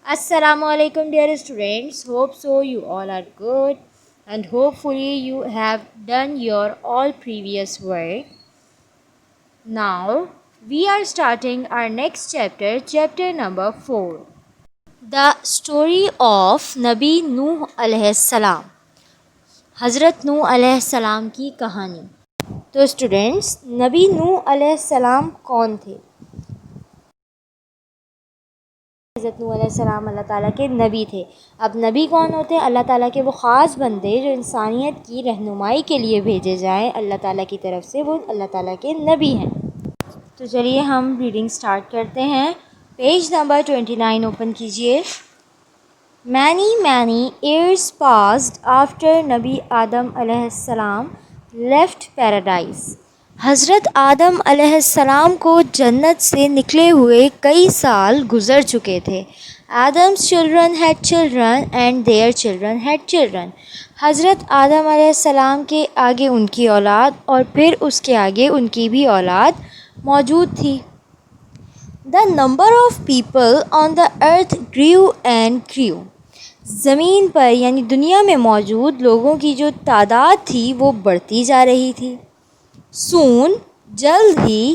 Assalamu alaikum dear students. Hope so you all are good and hopefully you have done your all previous work. Now we are starting our next chapter, chapter number 4. The story of Nabi Nuh alayhi salam. حضرت نوح علیہ السلام کی کہانی. تو students نبی نوح علیہ السلام کون تھے؟ حضرت نوح علیہ السلام اللہ تعالیٰ کے نبی تھے. اب نبی کون ہوتے ہیں؟ اللہ تعالیٰ کے وہ خاص بندے جو انسانیت کی رہنمائی کے لیے بھیجے جائیں اللہ تعالیٰ کی طرف سے، وہ اللہ تعالیٰ کے نبی ہیں. تو چلیے ہم ریڈنگ سٹارٹ کرتے ہیں. پیج نمبر 29 اوپن کیجئے. many years passed after نبی آدم علیہ السلام left paradise. حضرت آدم علیہ السلام کو جنت سے نکلے ہوئے کئی سال گزر چکے تھے. Adam's children had children and their children had children. حضرت آدم علیہ السلام کے آگے ان کی اولاد اور پھر اس کے آگے ان کی بھی اولاد موجود تھی. The number of people on the earth grew and grew. زمین پر یعنی دنیا میں موجود لوگوں کی جو تعداد تھی وہ بڑھتی جا رہی تھی. Soon, جلد ہی,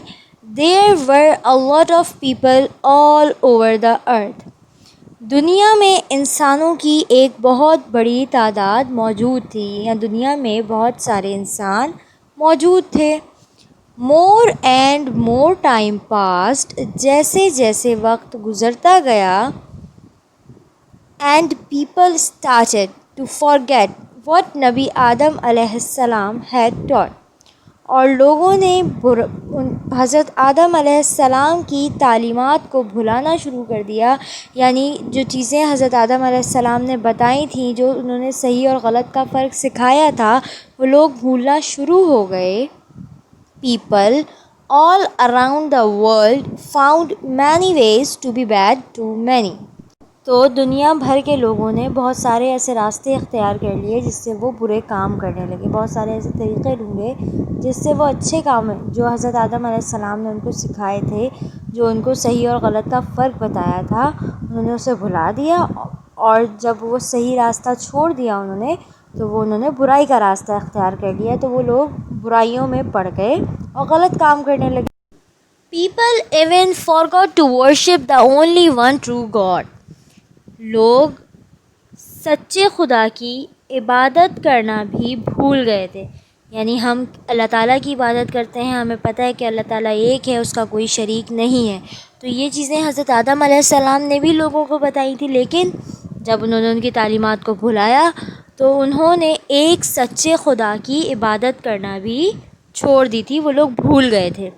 there were a lot of people all over the earth. دنیا میں انسانوں کی ایک بہت بڑی تعداد موجود تھی یا دنیا میں بہت سارے انسان موجود تھے. More and more time passed. جیسے جیسے وقت گزرتا گیا and people started to forget what نبی آدم علیہ السلام had taught. اور لوگوں نے حضرت آدم علیہ السلام کی تعلیمات کو بھلانا شروع کر دیا، یعنی جو چیزیں حضرت آدم علیہ السلام نے بتائی تھیں، جو انہوں نے صحیح اور غلط کا فرق سکھایا تھا، وہ لوگ بھولنا شروع ہو گئے. People all around the world found many ways to be bad to many. تو دنیا بھر کے لوگوں نے بہت سارے ایسے راستے اختیار کر لیے جس سے وہ برے کام کرنے لگے، بہت سارے ایسے طریقے ڈھونڈے جس سے وہ اچھے کام جو حضرت آدم علیہ السلام نے ان کو سکھائے تھے، جو ان کو صحیح اور غلط کا فرق بتایا تھا، انہوں نے اسے بھلا دیا. اور جب وہ صحیح راستہ چھوڑ دیا انہوں نے برائی کا راستہ اختیار کر لیا، تو وہ لوگ برائیوں میں پڑ گئے اور غلط کام کرنے لگے. People even forgot to worship the only one true God. لوگ سچے خدا کی عبادت کرنا بھی بھول گئے تھے. یعنی ہم اللہ تعالیٰ کی عبادت کرتے ہیں، ہمیں پتہ ہے کہ اللہ تعالیٰ ایک ہے، اس کا کوئی شریک نہیں ہے. تو یہ چیزیں حضرت آدم علیہ السلام نے بھی لوگوں کو بتائی تھی، لیکن جب انہوں نے ان کی تعلیمات کو بھلایا تو انہوں نے ایک سچے خدا کی عبادت کرنا بھی چھوڑ دی تھی، وہ لوگ بھول گئے تھے.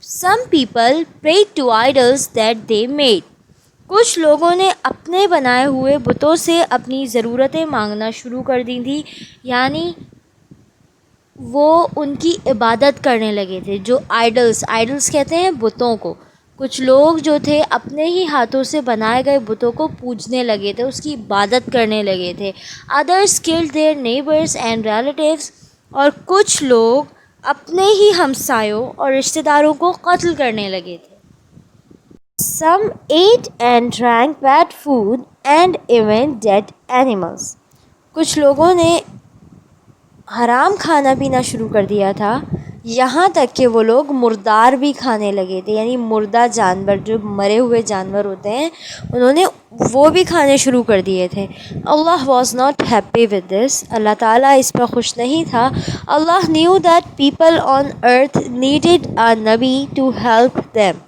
Some people prayed to idols that they made. کچھ لوگوں نے اپنے بنائے ہوئے بتوں سے اپنی ضرورتیں مانگنا شروع کر دی تھی، یعنی وہ ان کی عبادت کرنے لگے تھے. جو آئیڈلس کہتے ہیں بتوں کو. کچھ لوگ جو تھے اپنے ہی ہاتھوں سے بنائے گئے بتوں کو پوجنے لگے تھے، اس کی عبادت کرنے لگے تھے. Others killed their neighbors and relatives. اور کچھ لوگ اپنے ہی ہمسایوں اور رشتہ داروں کو قتل کرنے لگے تھے. Some ate and drank bad food and even dead animals. کچھ لوگوں نے حرام کھانا پینا شروع کر دیا تھا، یہاں تک کہ وہ لوگ مردار بھی کھانے لگے تھے، یعنی مردہ جانور، جو مرے ہوئے جانور ہوتے ہیں انہوں نے وہ بھی کھانے شروع کر دیے تھے. Allah was not happy with this. اللہ تعالیٰ اس پر خوش نہیں تھا. Allah knew that people on earth needed a Nabi to help them.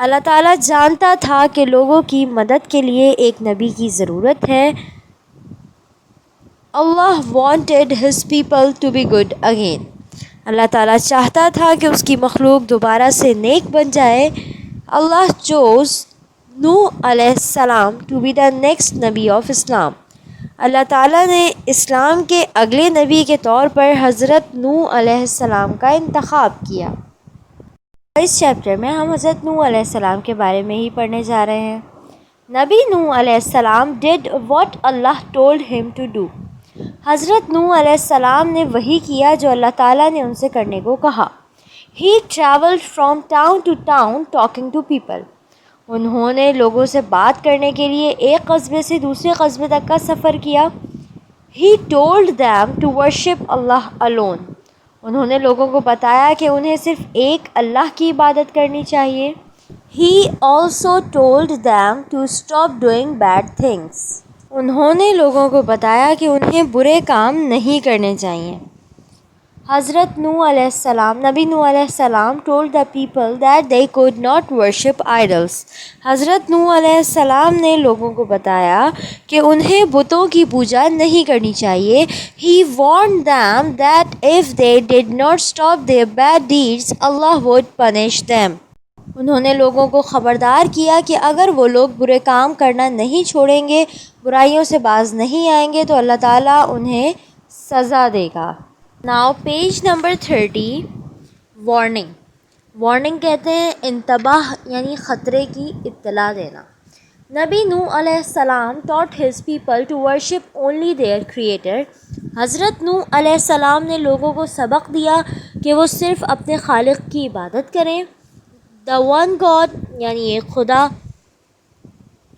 اللہ تعالیٰ جانتا تھا کہ لوگوں کی مدد کے لیے ایک نبی کی ضرورت ہے. Allah wanted his people to be good again. اللہ تعالیٰ چاہتا تھا کہ اس کی مخلوق دوبارہ سے نیک بن جائے. Allah chose Nuh علیہ السلام to be the next نبی of Islam. اللہ تعالیٰ نے اسلام کے اگلے نبی کے طور پر حضرت نوح علیہ السلام کا انتخاب کیا. اس چیپٹر میں ہم حضرت نوح علیہ السلام کے بارے میں ہی پڑھنے جا رہے ہیں. نبی نوح علیہ السلام did what Allah told him to do. حضرت نوح علیہ السلام نے وہی کیا جو اللہ تعالیٰ نے ان سے کرنے کو کہا. He traveled from town to town talking to people. انہوں نے لوگوں سے بات کرنے کے لیے ایک قصبے سے دوسرے قصبے تک کا سفر کیا. He told them to worship Allah alone. انہوں نے لوگوں کو بتایا کہ انہیں صرف ایک اللہ کی عبادت کرنی چاہیے. He also told them to stop doing bad things. انہوں نے لوگوں کو بتایا کہ انہیں برے کام نہیں کرنے چاہیے. حضرت نوح علیہ السلام نبی نوح علیہ السلام told the people that they could not worship idols. حضرت نوح علیہ السلام نے لوگوں کو بتایا کہ انہیں بتوں کی پوجا نہیں کرنی چاہیے. He warned them that if they did not stop their bad deeds, Allah would punish them. انہوں نے لوگوں کو خبردار کیا کہ اگر وہ لوگ برے کام کرنا نہیں چھوڑیں گے، برائیوں سے باز نہیں آئیں گے تو اللہ تعالیٰ انہیں سزا دے گا. Now page number 30. Warning. Warning کہتے ہیں انتباہ یعنی خطرے کی اطلاع دینا. نبی نوح علیہ السلام taught his people to worship only their creator. حضرت نوح علیہ السلام نے لوگوں کو سبق دیا کہ وہ صرف اپنے خالق کی عبادت کریں. The one God یعنی ایک خدا.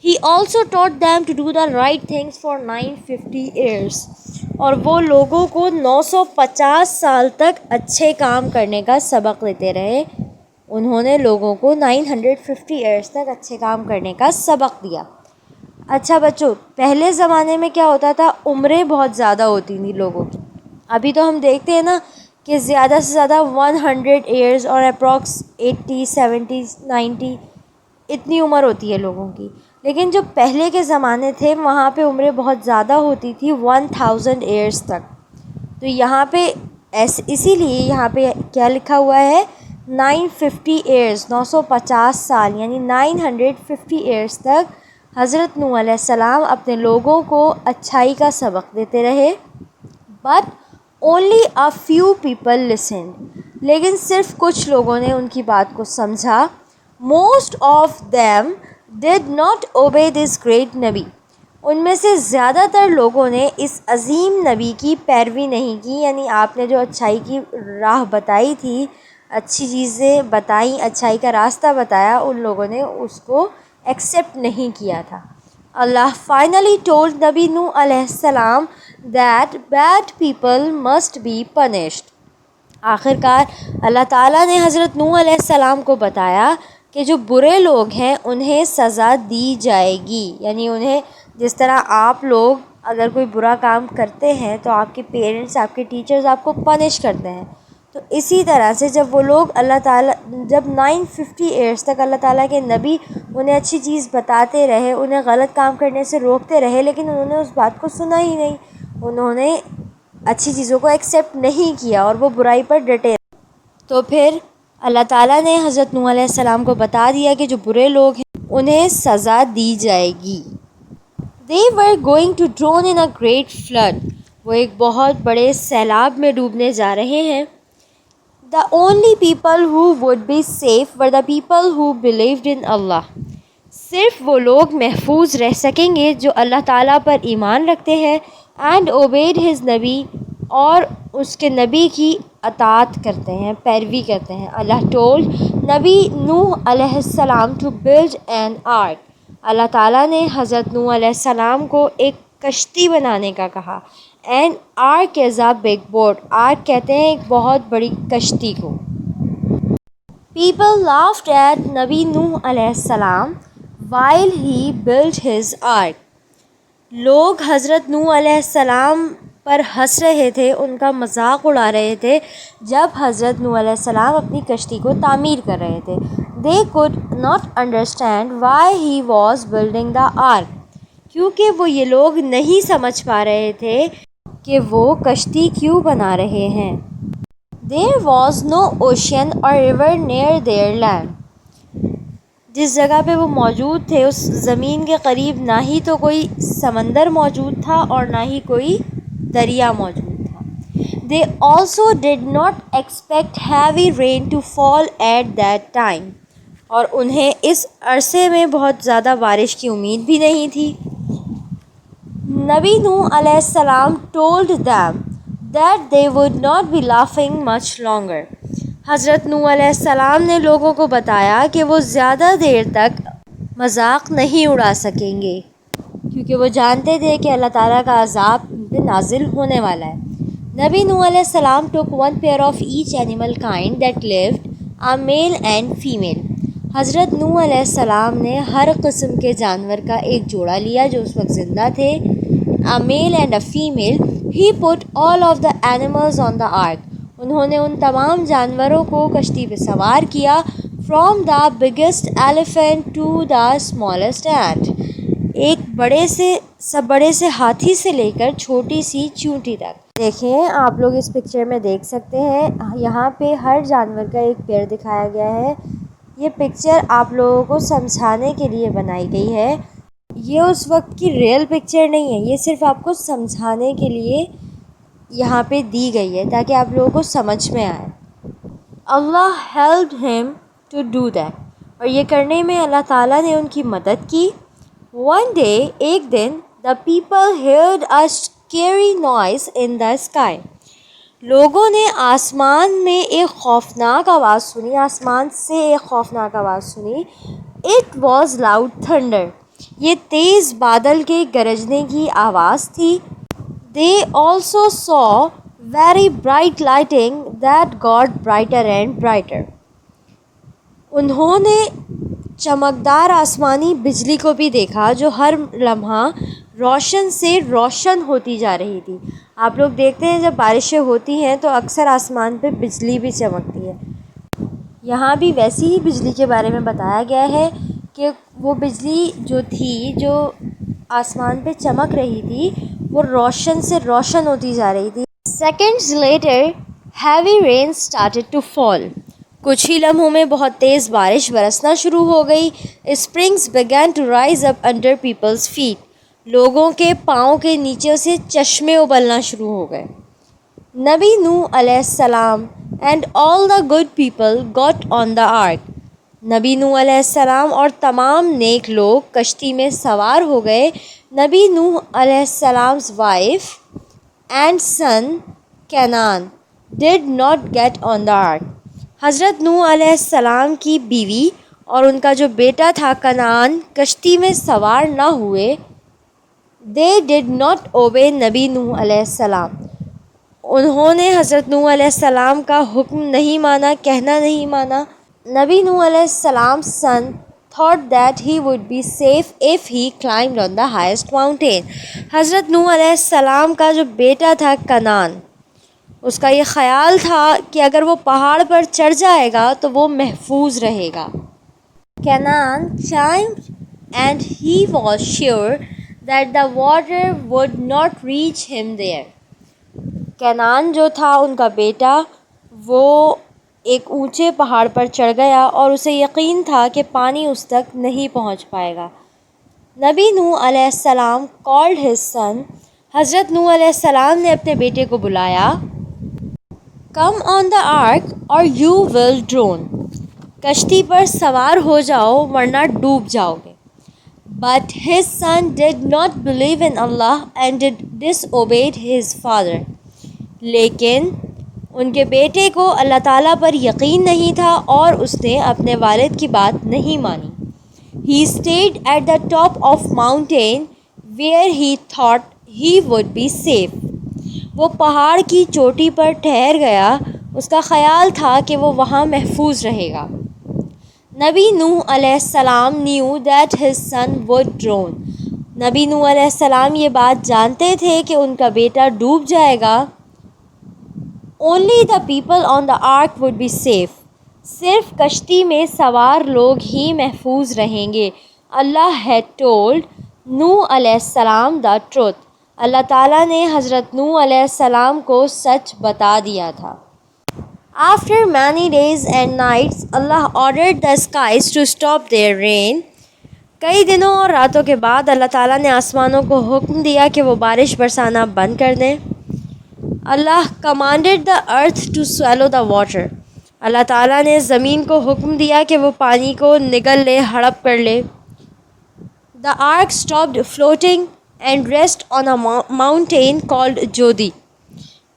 He also taught them to do the right things for 950 years. اور وہ لوگوں کو 950 سال تک اچھے کام کرنے کا سبق دیتے رہے. انہوں نے لوگوں کو 950 ایئرس تک اچھے کام کرنے کا سبق دیا. اچھا بچوں، پہلے زمانے میں کیا ہوتا تھا، عمریں بہت زیادہ ہوتی تھیں لوگوں کی. ابھی تو ہم دیکھتے ہیں نا کہ زیادہ سے زیادہ 100 ایئرز اور اپروکس 80 70 90 اتنی عمر ہوتی ہے لوگوں کی. لیکن جو پہلے کے زمانے تھے وہاں پہ عمریں بہت زیادہ ہوتی تھی 1000 ایئرس تک. تو یہاں پہ اسی لیے یہاں پہ کیا لکھا ہوا ہے 950 ایئرس 950 سال یعنی 950 ایئرس تک حضرت نوح علیہ السلام اپنے لوگوں کو اچھائی کا سبق دیتے رہے. But only a few people listed. لیکن صرف کچھ لوگوں نے ان کی بات کو سمجھا. Most of them did not obey this great نبی. ان میں سے زیادہ تر لوگوں نے اس عظیم نبی کی پیروی نہیں کی. یعنی آپ نے جو اچھائی کی راہ بتائی تھی، اچھی چیزیں بتائیں، اچھائی کا راستہ بتایا، ان لوگوں نے اس کو ایکسیپٹ نہیں کیا تھا. اللہ فائنلی ٹولڈ نبی نوح علیہ السلام that bad people must be punished. آخر کار اللہ تعالیٰ نے حضرت نوح علیہ السلام کو بتایا کہ جو برے لوگ ہیں انہیں سزا دی جائے گی. یعنی انہیں جس طرح آپ لوگ اگر کوئی برا کام کرتے ہیں تو آپ کے پیرنٹس، آپ کے ٹیچرز آپ کو پنش کرتے ہیں، تو اسی طرح سے جب وہ لوگ اللہ تعالیٰ جب 950 ایئرس تک اللہ تعالیٰ کے نبی انہیں اچھی چیز بتاتے رہے، انہیں غلط کام کرنے سے روکتے رہے، لیکن انہوں نے اس بات کو سنا ہی نہیں، انہوں نے اچھی چیزوں کو ایکسیپٹ نہیں کیا اور وہ برائی پر ڈٹے، تو پھر اللہ تعالیٰ نے حضرت نوح علیہ السلام کو بتا دیا کہ جو برے لوگ ہیں انہیں سزا دی جائے گی. They were going to drown in a great flood. وہ ایک بہت بڑے سیلاب میں ڈوبنے جا رہے ہیں. The only people who would be safe were the people who believed in Allah. صرف وہ لوگ محفوظ رہ سکیں گے جو اللہ تعالیٰ پر ایمان رکھتے ہیں and obeyed his نبی اور اس کے نبی کی اطاعت کرتے ہیں، پیروی کرتے ہیں. اللہ told نبی نوح علیہ السلام to build an ark. اللہ تعالیٰ نے حضرت نوح علیہ السلام کو ایک کشتی بنانے کا کہا. And ark is a big boat. ark کہتے ہیں ایک بہت بڑی کشتی کو. People laughed at نبی نوح علیہ السلام while he built his ark. لوگ حضرت نوح علیہ السلام پر ہنس رہے تھے، ان کا مذاق اڑا رہے تھے جب حضرت نوح علیہ السلام اپنی کشتی کو تعمیر کر رہے تھے. They could not understand why he was building the ark. کیونکہ وہ یہ لوگ نہیں سمجھ پا رہے تھے کہ وہ کشتی کیوں بنا رہے ہیں. There was no ocean or river near their land. جس جگہ پہ وہ موجود تھے اس زمین کے قریب نہ ہی تو کوئی سمندر موجود تھا اور نہ ہی کوئی دریا موجود تھا. They also did not expect heavy rain to fall at that time. اور انہیں اس عرصے میں بہت زیادہ بارش کی امید بھی نہیں تھی. نبی نوح علیہ السلام told them that they would not be laughing much longer. حضرت نوح علیہ السلام نے لوگوں کو بتایا کہ وہ زیادہ دیر تک مذاق نہیں اڑا سکیں گے، کیونکہ وہ جانتے تھے کہ اللہ تعالیٰ کا عذاب ان پہ نازل ہونے والا ہے۔ نبی نوح علیہ السلام took one pair of each animal kind that lived, a male and female۔ حضرت نوح علیہ السلام نے ہر قسم کے جانور کا ایک جوڑا لیا جو اس وقت زندہ تھے، a male and a female۔ He put all of the animals on the ark۔ انہوں نے ان تمام جانوروں کو کشتی پہ سوار کیا، from the biggest elephant to the smallest ant۔ ایک بڑے سے ہاتھی سے لے کر چھوٹی سی چیونٹی تک۔ دیکھیں آپ لوگ اس پکچر میں دیکھ سکتے ہیں، یہاں پہ ہر جانور کا ایک پیر دکھایا گیا ہے۔ یہ پکچر آپ لوگوں کو سمجھانے کے لیے بنائی گئی ہے، یہ اس وقت کی ریئل پکچر نہیں ہے، یہ صرف آپ کو سمجھانے کے لیے یہاں پہ دی گئی ہے تاکہ آپ لوگوں کو سمجھ میں آئے۔ اللہ helped him to do that۔ اور یہ کرنے میں اللہ تعالیٰ نے ان کی مدد کی۔ One day، ایک دن the people heard a scary noise in the sky۔ لوگوں نے آسمان میں ایک خوفناک آواز سنی، آسمان سے ایک خوفناک آواز سنی۔ It was loud thunder۔ یہ تیز بادل کے گرجنے کی آواز تھی۔ They also saw very bright lighting that got brighter and brighter۔ انہوں نے چمکدار آسمانی بجلی کو بھی دیکھا جو ہر لمحہ روشن سے روشن ہوتی جا رہی تھی۔ آپ لوگ دیکھتے ہیں جب بارشیں ہوتی ہیں تو اکثر آسمان پہ بجلی بھی چمکتی ہے، یہاں بھی ویسی ہی بجلی کے بارے میں بتایا گیا ہے کہ وہ بجلی جو تھی جو آسمان پہ چمک رہی تھی وہ روشن سے روشن ہوتی جا رہی تھی۔ Seconds later, heavy rain started to fall۔ کچھ ہی لمحوں میں بہت تیز بارش برسنا شروع ہو گئی۔ Springs began to rise up under people's feet۔ لوگوں کے پاؤں کے نیچے سے چشمے ابلنا شروع ہو گئے۔ نبی نوح علیہ السلام and all the good people got on the ark۔ نبی نوح علیہ السلام اور تمام نیک لوگ کشتی میں سوار ہو گئے۔ نبی نوح علیہ السلام's wife and son Canaan did not get on the ark۔ حضرت نوح علیہ السلام کی بیوی اور ان کا جو بیٹا تھا کنعان کشتی میں سوار نہ ہوئے۔ They did not obey نبی نوح علیہ السلام۔ انہوں نے حضرت نوح علیہ السلام کا حکم نہیں مانا، کہنا نہیں مانا۔ نبی نوح علیہ السلام's son thought that he would be safe if he climbed on the highest mountain۔ حضرت نوح علیہ السلام کا جو بیٹا تھا کنعان، اس کا یہ خیال تھا کہ اگر وہ پہاڑ پر چڑھ جائے گا تو وہ محفوظ رہے گا۔ Canaan climbed and he was sure that the water would not reach him there۔ کنعان جو تھا ان کا بیٹا، وہ ایک اونچے پہاڑ پر چڑھ گیا اور اسے یقین تھا کہ پانی اس تک نہیں پہنچ پائے گا۔ نبی نوح علیہ السلام called his son۔ حضرت نوح علیہ السلام نے اپنے بیٹے کو بلایا۔ Come on the ark or you will drown۔ کشتی پر سوار ہو جاؤ ورنہ ڈوب جاؤ گے۔ But his son did not believe in Allah and disobeyed his father۔ لیکن ان کے بیٹے کو اللہ تعالیٰ پر یقین نہیں تھا اور اس نے اپنے والد کی بات نہیں مانی۔ He stayed at the top of mountain where he thought he would be safe۔ وہ پہاڑ کی چوٹی پر ٹھہر گیا، اس کا خیال تھا کہ وہ وہاں محفوظ رہے گا۔ نبی نوح علیہ السلام knew that his son would drown۔ نبی نوح علیہ السلام یہ بات جانتے تھے کہ ان کا بیٹا ڈوب جائے گا۔ Only the people on the ark would be safe۔ صرف کشتی میں سوار لوگ ہی محفوظ رہیں گے۔ اللہ had told نوح علیہ السلام the truth۔ اللہ تعالیٰ نے حضرت نوح علیہ السلام کو سچ بتا دیا تھا۔ After many days and nights, Allah ordered the skies to stop their rain۔ کئی دنوں اور راتوں کے بعد اللہ تعالیٰ نے آسمانوں کو حکم دیا کہ وہ بارش برسانا بند کر دیں۔ اللہ commanded the earth to swallow the water۔ اللہ تعالیٰ نے زمین کو حکم دیا کہ وہ پانی کو نگل لے، ہڑپ کر لے۔ The ark stopped floating and rest on a mountain called Jude.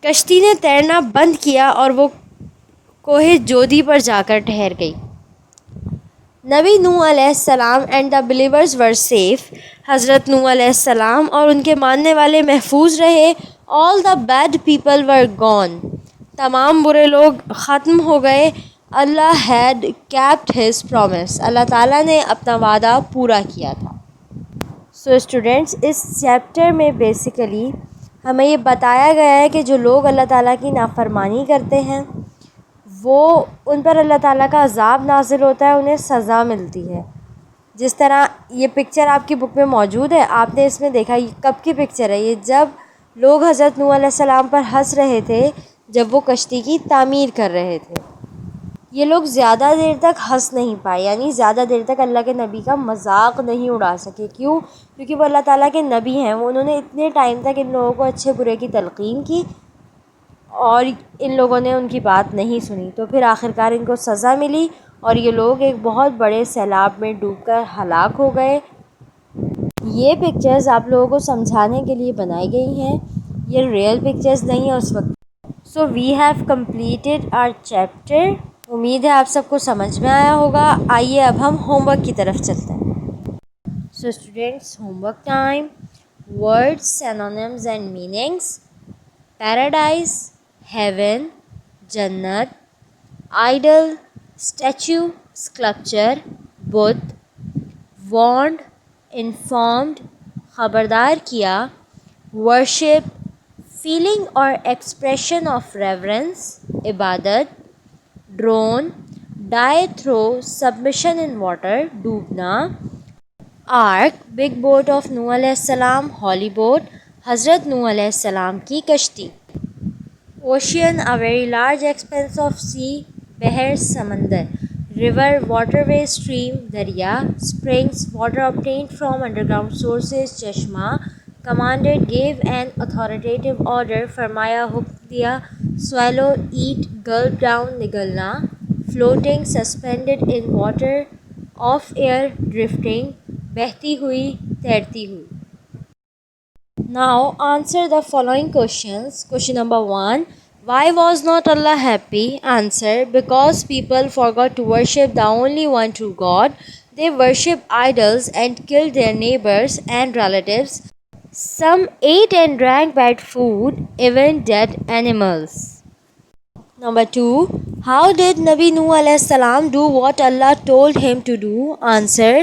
کشتی نے تیرنا بند کیا اور وہ کوہ جودی پر جا کر ٹھہر گئی۔ نبی نوح علیہ السلام and the believers were safe. حضرت نوح علیہ السلام اور ان کے ماننے والے محفوظ رہے. آل دا بیڈ پیپل ور گون. تمام برے لوگ ختم ہو گئے. اللہ ہیڈ کیپٹ ہز پرومس. اللہ تعالیٰ نے اپنا وعدہ پورا کیا تھا. سو اسٹوڈینٹس، اس چیپٹر میں بیسیکلی ہمیں یہ بتایا گیا ہے کہ جو لوگ اللہ تعالیٰ کی نافرمانی کرتے ہیں وہ ان پر اللہ تعالیٰ کا عذاب نازل ہوتا ہے، انہیں سزا ملتی ہے. جس طرح یہ پکچر آپ کی بک میں موجود ہے، آپ نے اس میں دیکھا یہ کب کی پکچر ہے؟ یہ جب لوگ حضرت نوح علیہ السلام پر ہنس رہے تھے جب وہ کشتی کی تعمیر کر رہے تھے. یہ لوگ زیادہ دیر تک ہنس نہیں پائے، یعنی زیادہ دیر تک اللہ کے نبی کا مذاق نہیں اڑا سکے. کیوں؟ کیونکہ وہ اللہ تعالیٰ کے نبی ہیں. انہوں نے اتنے ٹائم تک ان لوگوں کو اچھے برے کی تلقین کی اور ان لوگوں نے ان کی بات نہیں سنی. تو پھر آخرکار ان کو سزا ملی اور یہ لوگ ایک بہت بڑے سیلاب میں ڈوب کر ہلاک ہو گئے. یہ پکچرز آپ لوگوں کو سمجھانے کے لیے بنائی گئی ہیں، یہ ریئل پکچرز نہیں ہیں اس وقت. So we have completed our chapter. امید ہے آپ سب کو سمجھ میں آیا ہوگا. آئیے اب ہم ہوم ورک کی طرف چلتے ہیں. So students, home work time. Words, synonyms and meanings. Paradise, heaven, جنت. آئیڈل، اسٹیچو، اسکلپچر، بت. وارنڈ، انفارمڈ، خبردار کیا. ورشپ، فیلنگ اور ایکسپریشن آف ریورنس، عبادت. Drown, die through submission in water, ڈوبنا. آرک، بگ بوٹ آف نوح علیہ السلام، ہولی بوٹ، حضرت نوح علیہ السلام کی کشتی. Ocean, a very large expanse of sea, بحر، سمندر. ریور، واٹر وے، اسٹریم، دریا. Springs, water obtained from underground sources, چشمہ. Commanded, gave an authoritative order, فرمایا، حکم دیا. سویلو، ایٹ، گلپ ڈاؤن، نگلنا. Floating, suspended in water, of air, drifting, بہتی ہوئی، تیرتی ہوئی. Now answer the following questions. Question number 1. Why was not Allah happy? Answer: because people forgot to worship the only one true God. They worship idols and killed their neighbors and relatives. Some ate and drank bad food, even dead animals. Number 2. How did Nabi Nuh alayhi salam do what Allah told him to do? Answer: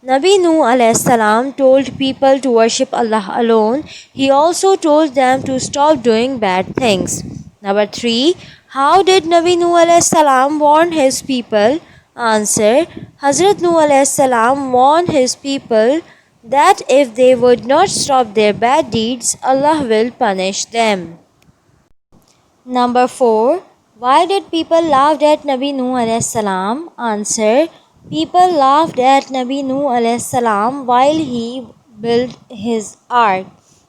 Nabi Nuh alayhi salam told people to worship Allah alone. He also told them to stop doing bad things. Number 3. How did Nabi Nuh alayhi salam warn his people? Answer: Hazrat Nuh alayhi salam warned his people that if they would not stop their bad deeds, Allah will punish them. Number 4. Why did people laugh at Nabi Nuh alayhi salam? Answer: people laughed at Nabi Nuh alayhi salam while he built his ark.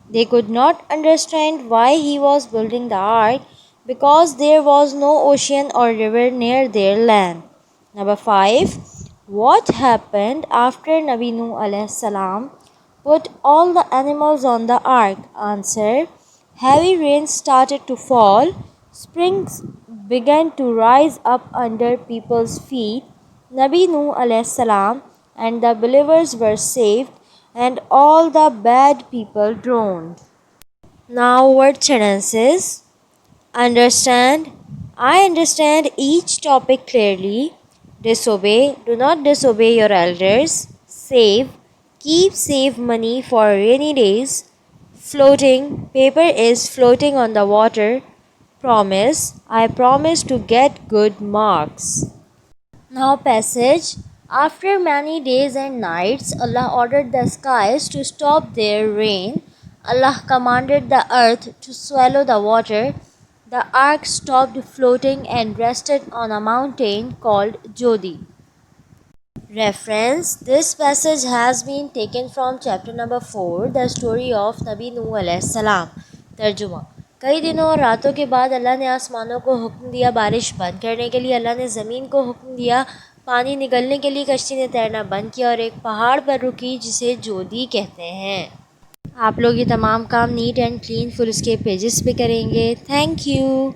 They could not understand why he was building the ark because there was no ocean or river near their land. Number 5. What happened after Nabi Nuh alayhi salam put all the animals on the ark? Answer: heavy rain started to fall. Springs began to rise up under people's feet. Nabi Nuh alayhi salam and the believers were saved, and all the bad people drowned. Now word sentences. Understand. I understand each topic clearly. Disobey. Do not disobey your elders. Save. Keep save money for rainy days. Floating. Paper is floating on the water. Promise. I promise to get good marks. Now passage. After many days and nights, Allah ordered the skies to stop their rain. Allah commanded the earth to swallow the water. The ark stopped floating and rested on a mountain called Jodi. Reference. This passage has been taken from chapter number 4, the story of Nabi Nuh alayhi salam. ترجمہ. کئی دنوں اور راتوں کے بعد اللہ نے آسمانوں کو حکم دیا بارش بند کرنے کے لیے. اللہ نے زمین کو حکم دیا پانی نگلنے کے لیے. کشتی نے تیرنا بند کیا اور ایک پہاڑ پر رکی جسے جودی کہتے ہیں. آپ لوگ یہ تمام کام neat and clean foolscap pages پہ کریں گے. Thank you.